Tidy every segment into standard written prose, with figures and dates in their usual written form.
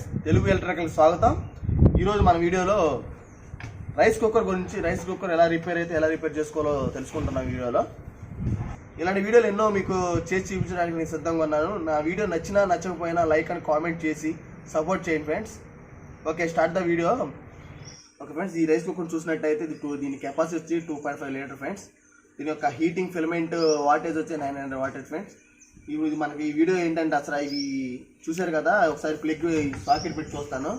Friends, Telugu electrical స్వాగతం. ఈరోజు మన వీడియోలో రైస్ కుక్కర్ గురించి, రైస్ కుక్కర్ ఎలా రిపేర్ చేసుకోవాలో తెలుసుకుంటున్నాం. వీడియోలో ఇలాంటి వీడియోలు ఎన్నో మీకు చేసి చూపించడానికి నేను సిద్ధంగా ఉన్నాను. నా వీడియో నచ్చినా నచ్చకపోయినా లైక్ అండ్ కామెంట్ చేసి సపోర్ట్ చేయండి friends. Okay, start the video. Okay friends, ఈ రైస్ కుక్కర్ చూసినట్టయితే దీని కెపాసిటీ వచ్చి 2.5 లీటర్ ఫ్రెండ్స్. దీని యొక్క హీటింగ్ ఫిలమెంట్ వాటేజ్ వచ్చి 900 వాటేజ్ ఫ్రెండ్స్. ఇది మనకి ఈ వీడియో ఏంటంటే అసలు ఇవి చూసారు కదా, ఒకసారి ప్లగ్ సాకెట్ పెట్టి చూస్తాను.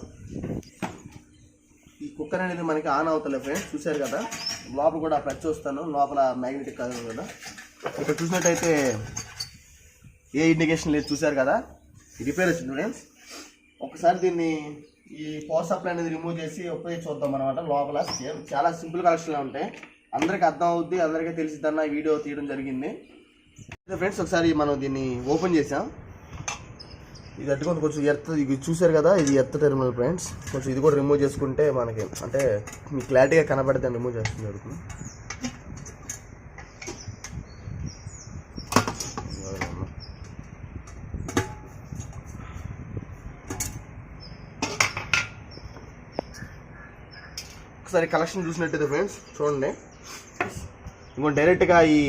ఈ కుక్కర్ అనేది మనకి ఆన్ అవుతలే ఫ్రెండ్స్, చూసారు కదా. లోపల కూడా ప్లగ్ చూస్తాను, లోపల మ్యాగ్నెటిక్ కాదు కదా. ఇక్కడ చూసినట్టయితే ఏ ఇండికేషన్ లేదు, చూసారు కదా. రిపేర్ వచ్చింది ఫ్రెండ్స్. ఒకసారి దీన్ని ఈ పవర్ సప్లై అనేది రిమూవ్ చేసి ఉపయోగించి చూద్దాం అనమాట. లోపల చాలా సింపుల్ కనెక్షన్లు ఉంటాయి, అందరికీ అర్థం అవుద్ది, అందరికీ తెలిసిద్దన్న వీడియో తీయడం జరిగింది ఫ్రెండ్స్. ఒకసారి మనం దీన్ని ఓపెన్ చేసాం. ఇది అట్టుకొని కొంచెం ఇది చూసారు కదా, ఇది టెర్మినల్ ఫ్రెండ్స్. కొంచెం ఇది కూడా రిమూవ్ చేసుకుంటే మనకి అంటే మీకు క్లారిటీగా కనబడితే రిమూవ్ చేస్తుంది జరుగుతుంది. ఒకసారి కలెక్షన్ చూసినట్టయితే ఫ్రెండ్స్ చూడండి, ఇంకో డైరెక్ట్గా ఈ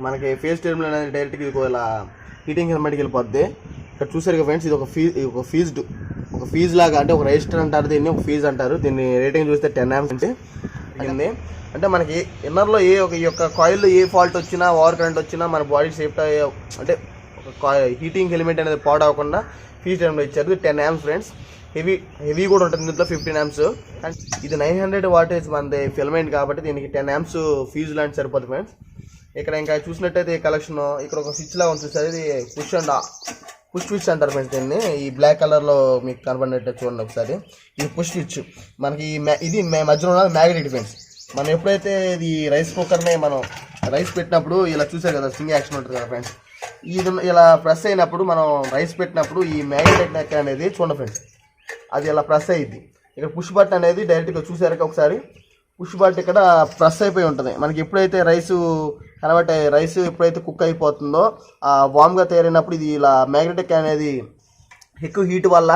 మనకి ఫేస్ టెర్మినల్ అనేది డైరెక్ట్గా ఇది ఇలా హీటింగ్ హెల్మెట్కి వెళ్ళిపోద్ది. ఇక్కడ చూసారు కదా ఫ్రెండ్స్, ఇది ఒక ఫీజ్ లాగా, అంటే ఒక రెజిస్టర్ అంటారు దీన్ని, ఒక ఫీజ్ అంటారు దీన్ని. రేటింగ్ చూస్తే 10 amps అంటే మనకి ఇన్నర్లో ఈ యొక్క కాయిల్లో ఏ ఫాల్ట్ వచ్చినా, ఓవర్ కరెంట్ వచ్చినా మన బాడీ సేఫ్టీ అంటే ఒక హీటింగ్ ఎలిమెంట్ అనేది పాడవకుండా ఫీజ్ టెర్మినల్ ఇచ్చారు. 10 amps ఫ్రెండ్స్. హెవీ కూడా ఉంటుంది దీంట్లో, 15 amps. అండ్ ఇది 900 వాటేజ్ మనది ఫిలమెంట్ కాబట్టి దీనికి 10 amps ఫీజు లాంటి సరిపోతుంది ఫ్రెండ్స్. ఇక్కడ ఇంకా చూసినట్టయితే ఈ కలెక్షన్ ఇక్కడ ఒక స్విచ్ లాగా ఉంటుంది సార్, ఇది పుష్ స్విచ్ అంటారు ఫ్రెండ్స్ దీన్ని. ఈ బ్లాక్ కలర్లో మీకు కనబడినట్టు చూడండి ఒకసారి, ఇది పుష్ స్విచ్. మనకి ఇది మధ్యలో ఉన్నది మ్యాగ్నెట్ ఫ్రెండ్స్. మనం ఎప్పుడైతే ఇది రైస్ కుక్కర్ని మనం రైస్ పెట్టినప్పుడు ఇలా చూసారు కదా, స్వింగ్ యాక్షన్ ఉంటుంది కదా ఫ్రెండ్స్. ఇది ఇలా ప్రెస్ అయినప్పుడు మనం రైస్ పెట్టినప్పుడు ఈ మ్యాగ్నెట్ నెక్ అనేది చూడండి ఫ్రెండ్స్, అది ఇలా ప్రెస్ అయ్యిద్ది. ఇక్కడ పుష్ బటన్ అనేది డైరెక్ట్గా చూసారు ఒకసారి, పుష్ బటన్ ఇక్కడ ప్రెస్ అయిపోయి ఉంటుంది. మనకి ఎప్పుడైతే రైస్ ఎప్పుడైతే కుక్ అయిపోతుందో వామ్గా తయారైనప్పుడు ఇది ఇలా మ్యాగ్నెటిక్ అనేది ఎక్కువ హీట్ వల్ల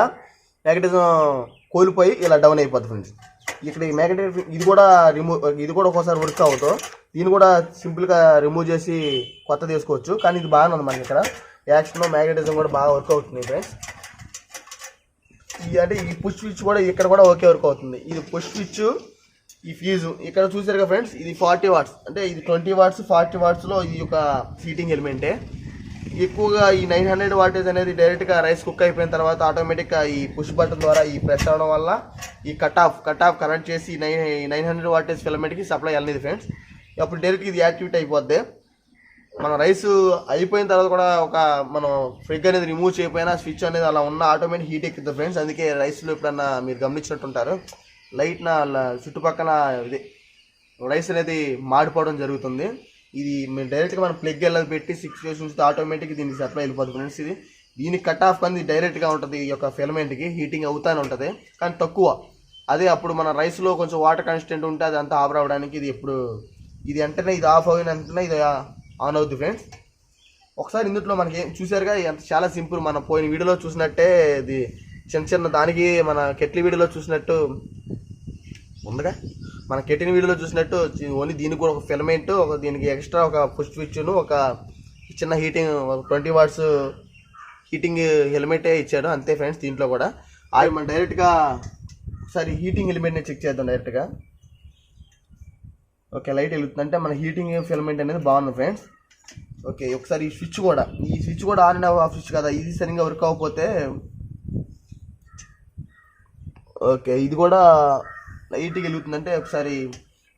మ్యాగ్నెటిజం కోల్పోయి ఇలా డౌన్ అయిపోతుంది ఫ్రెండ్స్. ఇక్కడ ఈ మ్యాగ్నెటిక్ ఇది కూడా ఒక్కోసారి వర్క్ అవుతుంది. దీన్ని కూడా సింపుల్గా రిమూవ్ చేసి కొత్త తీసుకోవచ్చు. కానీ ఇది బాగానే ఉంది మనకి, ఇక్కడ యాక్షన్ మ్యాగ్నెటిజం కూడా బాగా వర్క్ అవుతుంది ఫ్రెండ్స్. అంటే ఈ పుష్ స్విచ్ కూడా ఇక్కడ కూడా ఓకే వర్క్ అవుతుంది. ఇది పుష్ స్విచ్, ఈ ఫ్యూజు ఇక్కడ చూసారు కదా ఫ్రెండ్స్, ఇది 40 watts. అంటే ఇది 20 watts 40 wattsలో ఇది ఒక హీటింగ్ ఎలిమెంటే. ఎక్కువగా ఈ 900 వాటేజ్ అనేది డైరెక్ట్గా రైస్ కుక్ అయిపోయిన తర్వాత ఆటోమేటిక్గా ఈ పుష్ బటన్ ద్వారా ఈ ప్రెస్ అవడం వల్ల ఈ కట్ ఆఫ్ కనెక్ట్ చేసి 900 వాటేజ్ ఫిలమెంట్కి సప్లై వెళ్ళలేదు ఫ్రెండ్స్. అప్పుడు డైరెక్ట్గా ఇది యాక్టివేట్ అయిపోద్ది. మనం రైస్ అయిపోయిన తర్వాత కూడా మనం ఫ్రిగ్ అనేది రిమూవ్ చేయకపోయినా స్విచ్ అనేది అలా ఉన్న ఆటోమేటిక్ హీట్ ఎక్కుతుంది ఫ్రెండ్స్. అందుకే రైస్లో ఎప్పుడన్నా మీరు గమనించినట్టుంటారు, లైట్న చుట్టుపక్కల ఇది రైస్ అనేది మాడిపోవడం జరుగుతుంది. ఇది మీరు డైరెక్ట్గా మనం ప్లగ్ వెళ్ళదు పెట్టి 6 days ఉంచితే ఆటోమేటిక్గా దీనికి సప్లై వెళ్ళిపోతుంది ఫ్రెండ్స్. దీనికి కట్ ఆఫ్ కానీ డైరెక్ట్గా ఉంటుంది, ఈ యొక్క ఫిలమెంట్కి హీటింగ్ అవుతానే ఉంటుంది కానీ తక్కువ. అదే అప్పుడు మన రైస్లో కొంచెం వాటర్ కన్సిస్టెంట్ ఉంటే అది అంతా ఆఫ్ రావడానికి ఇది వెంటనే ఇది ఆఫ్ అయిన వెంటనే ఇది ఆన్ అవుద్ది ఫ్రెండ్స్. ఒకసారి ఇందులో మనకి చూసారుగా, చాలా సింపుల్. మనం పోయిన వీడియోలో చూసినట్టే ఇది చిన్న దానికి మన కెట్లీ వీడియోలో చూసినట్టు ఉందిగా, మన కెటిన్ వీడియోలో చూసినట్టు ఓన్లీ దీనికి కూడా ఒక ఫిలమెంట్, దీనికి ఎక్స్ట్రా ఒక పుష్ స్విచ్ను, ఒక చిన్న హీటింగ్ 20 watts హీటింగ్ హెల్మెటే ఇచ్చాడు అంతే ఫ్రెండ్స్. దీంట్లో కూడా అది మనం డైరెక్ట్గా ఒకసారి హీటింగ్ హెల్మెట్ని చెక్ చేద్దాం డైరెక్ట్గా. ఓకే, లైట్ వెలుగుతుంది అంటే మన హీటింగ్ ఫిలమెంట్ అనేది బాగుంది ఫ్రెండ్స్. ఓకే, ఒకసారి ఈ స్విచ్ కూడా ఆన్ అండ్ ఆఫ్ స్విచ్ కదా, ఇది సరిగ్గా వర్క్ అవ్వకపోతే ఓకే ఇది కూడా లైట్గా వెలుగుతుంది. అంటే ఒకసారి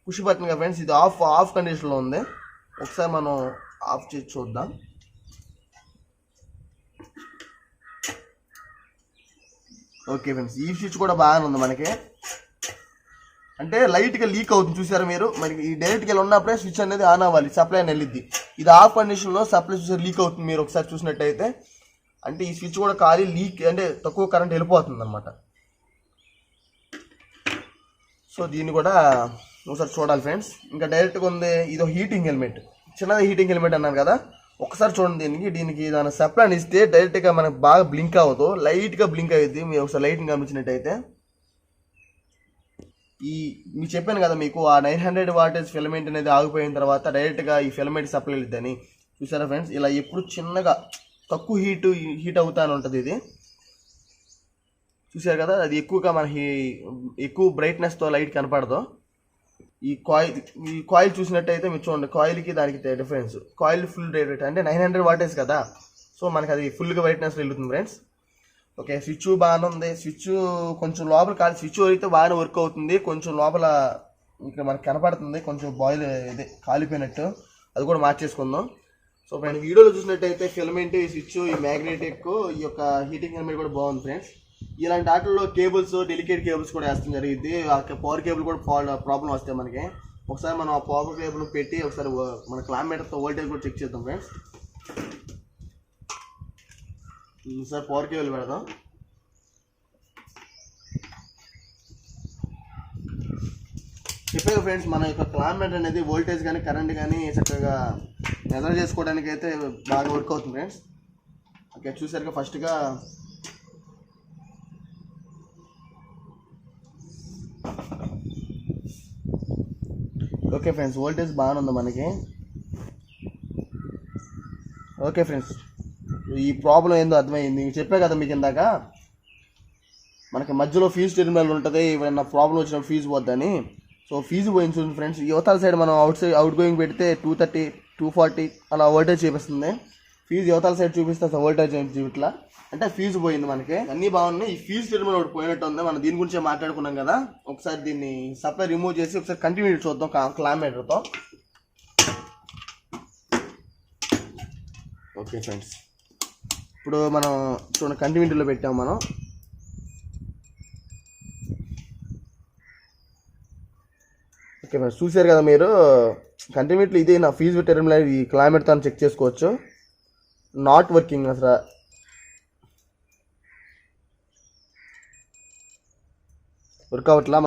పుష్ బటన్ కదా ఫ్రెండ్స్, ఇది ఆఫ్ కండిషన్లో ఉంది. ఒకసారి మనం ఆఫ్ చేసి చూద్దాం. ఓకే ఫ్రెండ్స్, ఈ స్విచ్ కూడా బాగానే ఉంది మనకి. అంటే లైట్గా లీక్ అవుతుంది చూసారా మీరు. మరి ఈ డైరెక్ట్గా వెళ్ళి ఉన్నప్పుడే స్విచ్ అనేది ఆన్ అవ్వాలి, సప్లై అని వెళ్ళిద్ది. ఇది ఆఫ్ కండిషన్లో సప్లై స్విచ్ లీక్ అవుతుంది. మీరు ఒకసారి చూసినట్టయితే అంటే ఈ స్విచ్ కూడా ఖాళీ లీక్, అంటే తక్కువ కరెంట్ వెళ్ళిపోతుంది అనమాట. సో దీన్ని కూడా ఒకసారి చూడాలి ఫ్రెండ్స్. ఇంకా డైరెక్ట్గా ఉంది, ఇది హీటింగ్ హెల్మెట్, చిన్నది హీటింగ్ హెల్మెట్ అన్నాను కదా. ఒకసారి చూడండి, దీనికి దాని సప్లై ఇస్తే డైరెక్ట్గా మనకు బాగా బ్లింక్ అవ్వదు, లైట్గా బ్లింక్ అయ్యింది. మీరు ఒకసారి లైట్ని గమనించినట్టయితే మీకు చెప్పాను కదా, మీకు ఆ 900 వాటేజ్ ఫిలమెంట్ అనేది ఆగిపోయిన తర్వాత డైరెక్ట్గా ఈ ఫిలమెంట్ సప్లై ఇద్దని చూసారా ఫ్రెండ్స్. ఇలా ఎప్పుడు చిన్నగా తక్కువ హీట్ అవుతానే ఉంటుంది ఇది. చూసారు కదా, అది ఎక్కువగా మనకి ఎక్కువ బ్రైట్నెస్తో లైట్ కనపడదు. ఈ కాయిల్ చూసినట్టయితే మీరు చూడండి, కాయిల్కి దానికి డిఫరెన్స్. కాయిల్ ఫుల్ రేట్ అంటే 900 వాటేజ్ కదా, సో మనకి అది ఫుల్గా బ్రైట్నెస్ వెళ్తుంది ఫ్రెండ్స్. ఓకే, స్విచ్ బాగానే ఉంది. స్విచ్ కొంచెం లోపల కాలి స్విచ్ అయితే బాగానే వర్క్ అవుతుంది. కొంచెం లోపల ఇక్కడ మనకు కనపడుతుంది కొంచెం బాయిల్ ఇదే కాలిపోయినట్టు, అది కూడా మార్చేసుకుందాం. సో ఫ్రెండ్, వీడియోలో చూసినట్టయితే ఫిలమెంట్, ఈ స్విచ్, ఈ మ్యాగ్నెటిక్, ఈ యొక్క హీటింగ్ ఎలిమెంట్ కూడా బాగుంది ఫ్రెండ్స్. ఇలాంటి వాటిల్లో కేబుల్స్, డెలికేట్ కేబుల్స్ కూడా వేస్తాం జరిగింది. ఆ పవర్ కేబుల్ కూడా ప్రాబ్లం వస్తాయి మనకి. ఒకసారి మనం ఆ పవర్ కేబుల్ పెట్టి ఒకసారి మన క్లామీటర్తో వోల్టేజ్ కూడా చెక్ చేద్దాం ఫ్రెండ్స్. సార్ పవర్ కేబుల్ పెడదాం. చెప్పాను ఫ్రెండ్స్, మన యొక్క క్లామీటర్ అనేది వోల్టేజ్ కానీ కరెంట్ కానీ చక్కగా మెజర్ చేసుకోవడానికి అయితే బాగా వర్క్ అవుతుంది ఫ్రెండ్స్. ఓకే, చూసారుగా ఫస్ట్గా ఓకే ఫ్రెండ్స్, వోల్టేజ్ బాగానే ఉంది మనకి. ఓకే ఫ్రెండ్స్, ఈ ప్రాబ్లం ఏందో అర్థమైంది. చెప్పే కదా మీకు ఇందాక, మనకి మధ్యలో ఫీజు టెర్మినల్ ఉంటుంది, ఏమైనా ప్రాబ్లం వచ్చినప్పుడు ఫీజు పోద్దని. సో ఫీజు పోయింది చూడండి ఫ్రెండ్స్. యువతల సైడ్ మనం అవుట్ గోయింగ్ పెడితే 230, 240 అలా వోల్టేజ్ చూపిస్తుంది. ఫీజు యువతల సైడ్ చూపిస్తే అసలు వోల్టేజ్ చూపిట్లా, అంటే ఫీజు పోయింది మనకి. అన్నీ బాగున్నాయి. ఈ ఫీజు టెర్మినల్ ఒకటి పోయినట్టు ఉంది. మనం దీని గురించి మాట్లాడుకున్నాం కదా, ఒకసారి దీన్ని సప్లై రిమూవ్ చేసి ఒకసారి కంటిన్యూ చూద్దాం క్లామీటర్తో. ఓకే ఫ్రెండ్స్, ఇప్పుడు మనం చూడండి కంటిన్యూటీలో పెట్టాము మనం. ఓకే ఫ్రెండ్స్, చూసారు కదా మీరు కంటిన్యూటీలో. ఇది నా ఫీజు టెర్మినల్, ఈ క్లామీటర్తో చెక్ చేసుకోవచ్చు. నాట్ వర్కింగ్ అసలు, వర్క్ అవట్లా.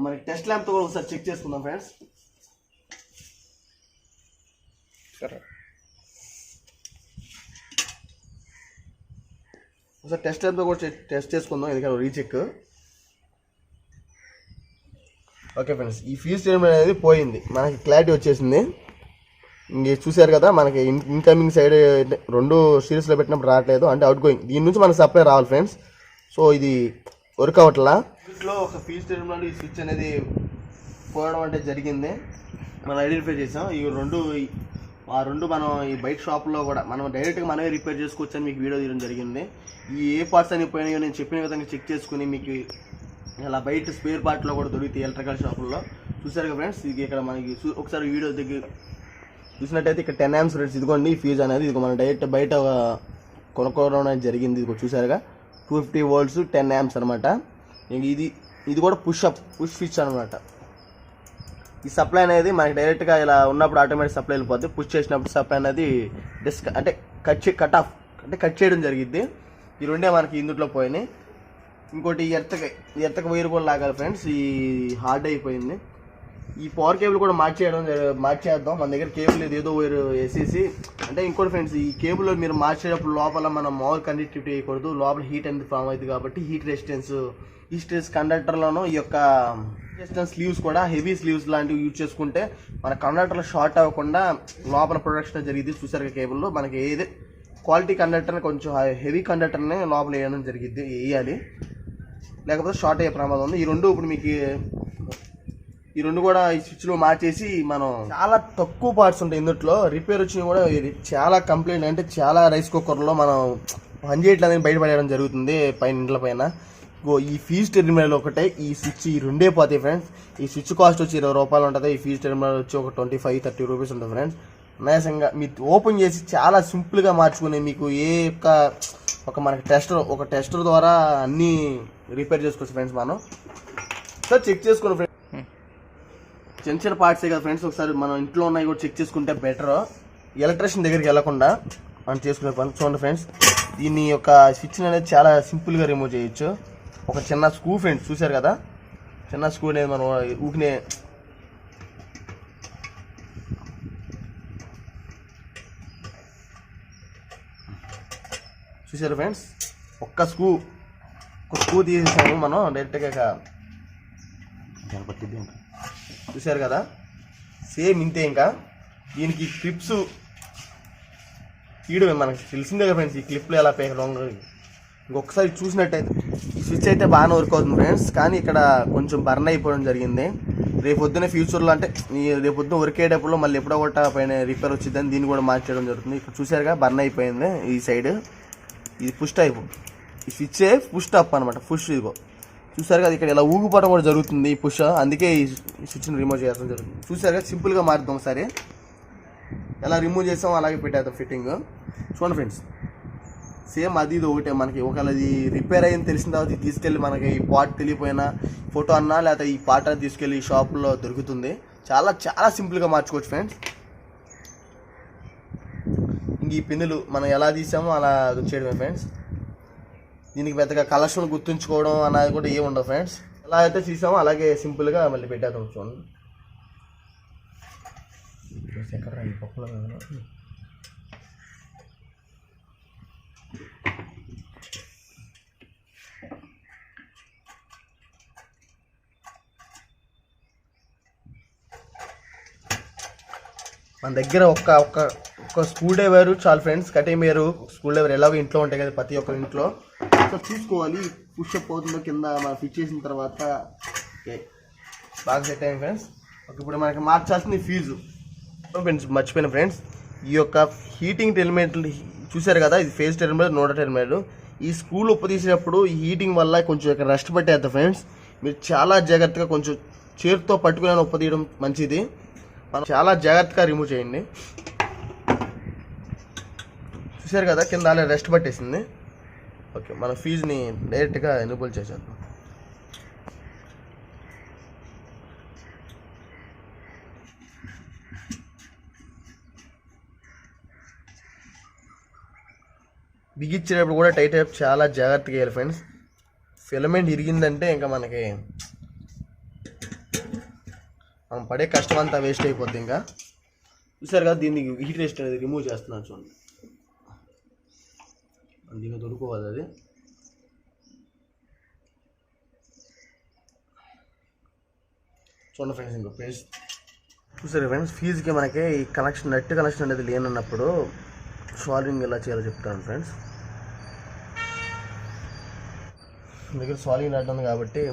మనకి టెస్ట్ ల్యాంప్తో కూడా ఒకసారి చెక్ చేసుకుందాం ఫ్రెండ్స్. ఒకసారి టెస్ట్ ల్యాంప్తో కూడా టెస్ట్ చేసుకుందాం, ఎందుకంటే రీచెక్. ఓకే ఫ్రెండ్స్, ఈ ఫీజు టెర్మినల్ అనేది పోయింది, మనకి క్లారిటీ వచ్చేసింది. ఇంక చూసారు కదా, మనకి ఇన్కమింగ్ సైడ్ 2 సిరీస్లో పెట్టినప్పుడు రావట్లేదు, అంటే అవుట్ గోయింగ్. దీని నుంచి మనకు సప్లై రావాలి ఫ్రెండ్స్. సో ఇది వర్క్ అవట్లా. వీటిలో ఒక ఫీజు టెర్మినల్, ఈ స్విచ్ అనేది పోవడం అంటే జరిగింది, మనం ఐడెంటిఫై చేసాం. ఆ రెండు మనం ఈ బయట షాప్లో కూడా మనం డైరెక్ట్గా మనమే రిపేర్ చేసుకోవచ్చు అని మీకు వీడియో తీయడం జరిగింది. ఈ ఏ పార్ట్స్ అని పోయినాయో నేను చెప్పిన విధంగా చెక్ చేసుకుని మీకు ఇలా బయట స్పేర్ పార్ట్లో కూడా దొరుకుతాయి ఎలక్ట్రికల్ షాపుల్లో. చూసారు కదా ఫ్రెండ్స్, ఇది ఇక్కడ మనకి ఒకసారి వీడియో దగ్గర చూసినట్టయితే ఇక్కడ 10 amps ఫ్రెండ్స్. ఇదిగోండి ఈ ఫీజ్ అనేది, ఇది మనం డైరెక్ట్ బయట కొనుక్కోవడం అనేది జరిగింది. ఇది చూసారుగా 250 volts 10 amps అనమాట. ఇది కూడా పుష్ స్విచ్ అనమాట. ఈ సప్లై అనేది మనకి డైరెక్ట్గా ఇలా ఉన్నప్పుడు ఆటోమేటిక్ సప్లై వెళ్ళిపోద్ది, పుష్ చేసినప్పుడు సప్లై అనేది అంటే కట్ చేయడం జరిగిద్ది. ఈ రెండే మనకి ఇందులో పోయినాయి. ఇంకోటి ఎర్తక వైర్ కూడా లాగాలి ఫ్రెండ్స్, ఈ హార్డ్ అయిపోయింది. ఈ పవర్ కేబుల్ కూడా మార్చేద్దాం. మన దగ్గర కేబుల్ ఏదో వైర్ వేసేసి, అంటే ఇంకోటి ఫ్రెండ్స్, ఈ కేబుల్ మీరు మార్చేటప్పుడు లోపల మనం మామూలు కండక్టివిటీ వేయకూడదు, లోపల హీట్ అనేది ఫామ్ అవుతుంది కాబట్టి హీట్ రెసిస్టెన్స్ కండక్టర్లోనూ ఈ యొక్క రెసిస్టెన్స్ స్లీవ్స్ కూడా హెవీ స్లీవ్స్ లాంటివి యూజ్ చేసుకుంటే మన కండక్టర్లో షార్ట్ అవ్వకుండా లోపల ప్రొడక్షన్ జరిగింది. చూసారు కేబుల్లో మనకి ఏది క్వాలిటీ కండక్టర్ని కొంచెం హెవీ కండక్టర్ని లోపల వేయడం వేయాలి, లేకపోతే షార్ట్ అయ్యే ప్రమాదం ఉంది. ఈ రెండు కూడా ఈ స్విచ్లో మార్చేసి మనం చాలా తక్కువ పార్ట్స్ ఉంటాయి ఇందులో, రిపేర్ వచ్చినవి కూడా చాలా కంప్లైంట్, అంటే చాలా రైస్ కుక్కర్లో మనం పనిచేయట్లేదని బయటపడేయడం జరుగుతుంది ఇంట్ల పైన. ఈ ఫీజ్ టెర్మినల్ ఒకటే, ఈ స్విచ్ ఈ రెండే పోతాయి ఫ్రెండ్స్. ఈ స్విచ్ కాస్ట్ వచ్చి 20 రూపాయలు ఉంటుంది, ఈ ఫీజ్ టెర్మినల్ వచ్చి ఒక 25-30 రూపీస్ ఉంటుంది ఫ్రెండ్స్. నైసంగా మీరు ఓపెన్ చేసి చాలా సింపుల్గా మార్చుకునే మీకు మనకి టెస్టర్ ద్వారా అన్నీ రిపేర్ చేసుకోవచ్చు ఫ్రెండ్స్. మనం సార్ చెక్ చేసుకోండి ఫ్రెండ్స్, చిన్న పార్ట్సే కదా ఫ్రెండ్స్. ఒకసారి మనం ఇంట్లో ఉన్నాయి కూడా చెక్ చేసుకుంటే బెటర్, ఎలక్ట్రీషియన్ దగ్గరికి వెళ్ళకుండా మనం చేసుకునే పని. చూడండి ఫ్రెండ్స్, దీని యొక్క స్విచ్ అనేది చాలా సింపుల్గా రిమూవ్ చేయొచ్చు. ఒక చిన్న స్క్రూ ఫ్రెండ్స్, చూసారు కదా, చిన్న స్క్రూ అనేది మనం ఊకినే చూసారు ఫ్రెండ్స్, ఒక స్క్రూ తీసేసాము మనం డైరెక్ట్గా పట్టిద్ది. చూసారు కదా, సేమ్ ఇంతే. ఇంకా దీనికి క్లిప్స్ తీయడమే మనకి తెలిసిందే కదా ఫ్రెండ్స్, ఈ క్లిప్లు ఎలా పేకడం. ఇంకొకసారి చూసినట్టయితే ఈ స్విచ్ అయితే బాగానే వర్క్ అవుతుంది ఫ్రెండ్స్, కానీ ఇక్కడ కొంచెం బర్న్ అయిపోవడం జరిగింది. రేపొద్దున ఫ్యూచర్లో అంటే రేపొద్దున వర్క్ అయ్యేటప్పుడు మళ్ళీ ఎప్పుడో ఒకట పైన రిపేర్ వచ్చిందని దీన్ని కూడా మార్చేయడం జరుగుతుంది. ఇక్కడ చూసారుగా బర్న్ అయిపోయింది ఈ సైడ్. ఇది పుష్ టైప్, ఈ స్విచ్చే పుష్ టప్ అనమాట. పుష్ ఇదిగో చూసారుగా, అది ఇక్కడ ఇలా ఊగిపోవడం కూడా జరుగుతుంది ఈ పుష్, అందుకే ఈ స్విచ్ని రిమూవ్ చేయడం జరుగుతుంది. చూసారుగా, సింపుల్గా మారుద్దాం ఒకసారి. ఎలా రిమూవ్ చేసాం అలాగే పెట్టేద్దాం ఫిట్టింగ్. చూడండి ఫ్రెండ్స్, సేమ్ అది ఇది ఒకటే. మనకి ఒకవేళ అది రిపేర్ అయ్యింది తెలిసిన తర్వాత తీసుకెళ్ళి మనకి ఈ పార్ట్ తెలియపోయినా ఫోటో అన్నా లేకపోతే ఈ పార్ట్ అని తీసుకెళ్ళి షాప్లో దొరుకుతుంది. చాలా చాలా సింపుల్గా మార్చుకోవచ్చు ఫ్రెండ్స్. ఇంక ఈ పిన్నులు మనం ఎలా తీసామో అలా చేయడమే ఫ్రెండ్స్. దీనికి పెద్దగా కలెక్షన్ గుర్తుంచుకోవడం అనేది కూడా ఏమి ఉండదు ఫ్రెండ్స్. ఎలా అయితే తీసామో అలాగే సింపుల్గా మళ్ళీ పెట్టేద్దాం. చూడండి, మన దగ్గర ఒక్క స్క్రూ డ్రైవర్ చాలు ఫ్రెండ్స్. కటింగ్ వేరు స్క్రూ డ్రైవర్ ఎలాగో ఇంట్లో ఉంటాయి కదా ప్రతి ఒక్కరి ఇంట్లో. సో చూసుకోవాలి పుషప్ అవుతుందో కింద మనం ఫిట్ చేసిన తర్వాత. బాగా సెట్ అయ్యింది ఫ్రెండ్స్. ఇప్పుడు మనకి మార్చాల్సింది ఫీజు ఫ్రెండ్స్. మర్చిపోయిన ఫ్రెండ్స్, ఈ యొక్క హీటింగ్ ఎలిమెంట్లు చూసారు కదా, ఇది ఫేజ్ టెర్మినల్, నోడల్ టెర్మినల్. ఈ స్క్రూలు ఉప్పదీసినప్పుడు ఈ హీటింగ్ వల్ల కొంచెం ఇక్కడ రెస్ట్ పట్టేద్దాం ఫ్రెండ్స్. మీరు చాలా జాగ్రత్తగా కొంచెం చేతితో పట్టుకుని ఉప్పదీయడం మంచిది. మనం చాలా జాగ్రత్తగా రిమూవ్ చేయండి. చూసారు కదా, కింద అలా రెస్ట్ పట్టేసింది. ఓకే, మన ఫీజుని డైరెక్ట్గా ఎనేబుల్ చేసేద్దాం. బిగించేటప్పుడు కూడా టైట్ అయ్యి చాలా జాగ్రత్తగా వేయాలి ఫ్రెండ్స్. ఫిలమెంట్ ఇరిగిందంటే ఇంకా మనకి మనం పడే కష్టం అంతా వేస్ట్ అయిపోద్ది. ఇంకా చూసారు కదా, దీన్ని హీట్ రెస్ట్ అనేది రిమూవ్ చేస్తున్నాను. చూడండి, అందుకే దొరుకోవాలి అది. చూడండి ఫ్రెండ్స్, ఇంకో పేజ్ చూసారు ఫ్రెండ్స్. ఫీజుకి మనకి ఈ కనెక్షన్ నెట్ కనెక్షన్ అనేది లేనన్నప్పుడు సాల్వింగ్ ఎలా చేయాలో చెప్తాను ఫ్రెండ్స్. మీ దగ్గర సాల్వింగ్ నెట్ ఉంది కాబట్టి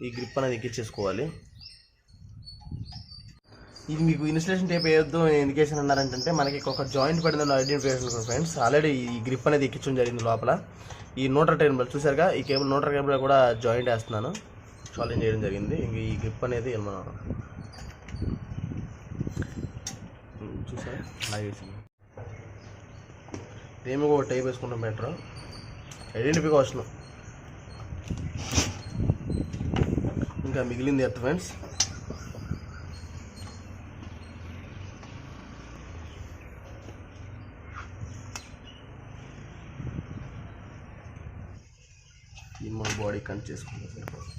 ఈ గ్రిప్ అనేది ఎక్కించేసుకోవాలి. ఇది మీకు ఇన్స్టలేషన్ టేప్ వేయొద్దు ఇండికేషన్ అన్నారంటే మనకి ఒక జాయింట్ పడిందని ఐడెంటిఫికేషన్ ఫ్రెండ్స్. ఆల్రెడీ ఈ గ్రిప్ అనేది ఎక్కించడం జరిగింది లోపల. ఈ నోటర్ టెర్మినల్ చూసారుగా, ఈ కేబుల్ నోటర్ కేబుల్ కూడా జాయింట్ వేస్తున్నాను, సాల్వింగ్ చేయడం జరిగింది. ఇంక ఈ గ్రిప్ అనేది మనం చూసారా అలాగే వేసింది. ఏమి ఒక టైప్ వేసుకుంటాం బెటర్ ఐడెంటిఫికేషన్. ఇంకా మిగిలింది ఎర్త్ ఫ్రెండ్స్. ఇది మన బాడీ కనెక్ట్ చేసుకుంటాం సరిపోతుంది.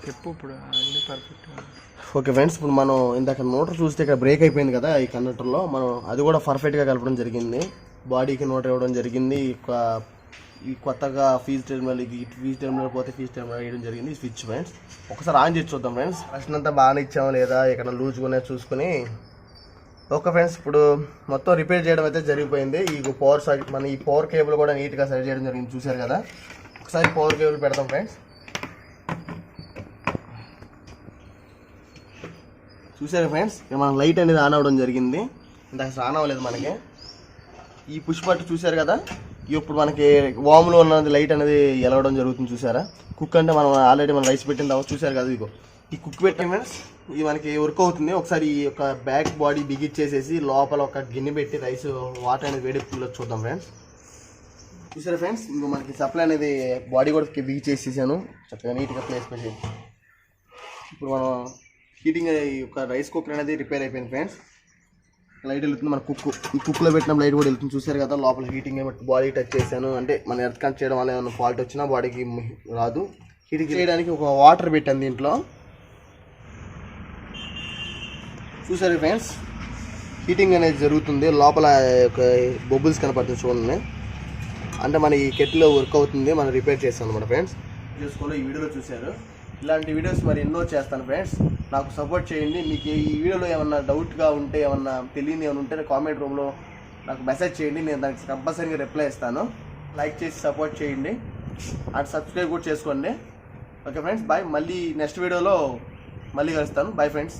చెప్పు ఇప్పుడు అన్నీ పర్ఫెక్ట్. ఓకే ఫ్రెండ్స్, ఇప్పుడు మనం ఇందాక మోటార్ చూస్తే ఇక్కడ బ్రేక్ అయిపోయింది కదా ఈ కండక్టర్లో, మనం అది కూడా పర్ఫెక్ట్గా కలపడం జరిగింది. బాడీకి నోటర్ ఇవ్వడం జరిగింది. ఈ కొత్తగా ఫీజ్ టెర్మినల్, ఇది ఫీజ్ టెర్మినల్ పోతే ఫీజ్ టెర్మినల్ వేయడం జరిగింది. స్విచ్ ఫ్రెండ్స్ ఒకసారి ఆన్ చేసి చూద్దాం ఫ్రెండ్స్. ప్రశ్న అంతా బాగానే ఇచ్చాము లేదా ఇక్కడ లూజ్గానే చూసుకుని. ఓకే ఫ్రెండ్స్, ఇప్పుడు మొత్తం రిపేర్ చేయడం అయితే జరిగిపోయింది. ఈ పవర్ మన ఈ పవర్ కేబుల్ కూడా నీట్గా సరి చేయడం జరిగింది. చూసారు కదా, ఒకసారి పవర్ కేబుల్ పెడతాం ఫ్రెండ్స్. చూసారు ఫ్రెండ్స్, మన లైట్ అనేది ఆన్ అవ్వడం జరిగింది. ఇందాక ఆన్ అవ్వలేదు మనకి. ఈ పుష్ బటన్ చూసారు కదా, ఇప్పుడు మనకి వామ్లో ఉన్నది లైట్ అనేది ఎలవడం జరుగుతుంది. చూసారా, కుక్ అంటే మనం ఆల్రెడీ మనం రైస్ పెట్టిన తర్వాత చూసారు కదా, ఇదిగో ఈ కుక్ పెట్టిన ఫ్రెండ్స్ ఇది మనకి వర్క్ అవుతుంది. ఒకసారి ఈ యొక్క బ్యాక్ బాడీ బిగిచ్చేసేసి లోపల ఒక గిన్నె పెట్టి రైస్ వాటర్ అనేది వేడెక్కులో చూద్దాం ఫ్రెండ్స్. చూసారా ఫ్రెండ్స్, ఇంకో మనకి సప్లై అనేది బాడీ కూడా బిగి చేసేసాను, చక్కగా నీట్గా ప్లేస్ పెట్టి. ఇప్పుడు మనం హీటింగ్ ఒక రైస్ కుక్కర్ అనేది రిపేర్ అయిపోయింది ఫ్రెండ్స్. లైట్ వెళ్తుంది మన ఈ కుక్లో పెట్టిన లైట్ కూడా వెళ్తుంది. చూసారు కదా, లోపల హీటింగ్ బాడీ టచ్ చేశాను. అంటే మన ఎర్త్ కనెక్ట్ చేయడం వల్ల ఏమైనా ఫాల్ట్ వచ్చినా బాడీకి రాదు. హీటింగ్ చేయడానికి ఒక వాటర్ పెట్టాను దీంట్లో. చూసారు ఫ్రెండ్స్, హీటింగ్ అనేది జరుగుతుంది. లోపల ఒక బబుల్స్ కనపడుతుంది చూడండి. అంటే మన ఈ కెట్లో వర్క్ అవుతుంది. మనం రిపేర్ చేస్తాం అనమాట ఫ్రెండ్స్. చేసుకోవాలి, ఈ వీడియోలో చూశారు. ఇలాంటి వీడియోస్ మరి ఎన్నో చేస్తాను ఫ్రెండ్స్. నాకు సపోర్ట్ చేయండి. మీకు ఈ వీడియోలో ఏమన్నా డౌట్గా ఉంటే, ఏమన్నా తెలియని ఏమైనా ఉంటే కామెంట్ రూమ్లో నాకు మెసేజ్ చేయండి. నేను దానికి కంపల్సరీగా రిప్లై ఇస్తాను. లైక్ చేసి సపోర్ట్ చేయండి అండ్ సబ్స్క్రైబ్ కూడా చేసుకోండి. Okay friends, bye. మళ్ళీ నెక్స్ట్ వీడియోలో మళ్ళీ కలుస్తాను. Bye friends.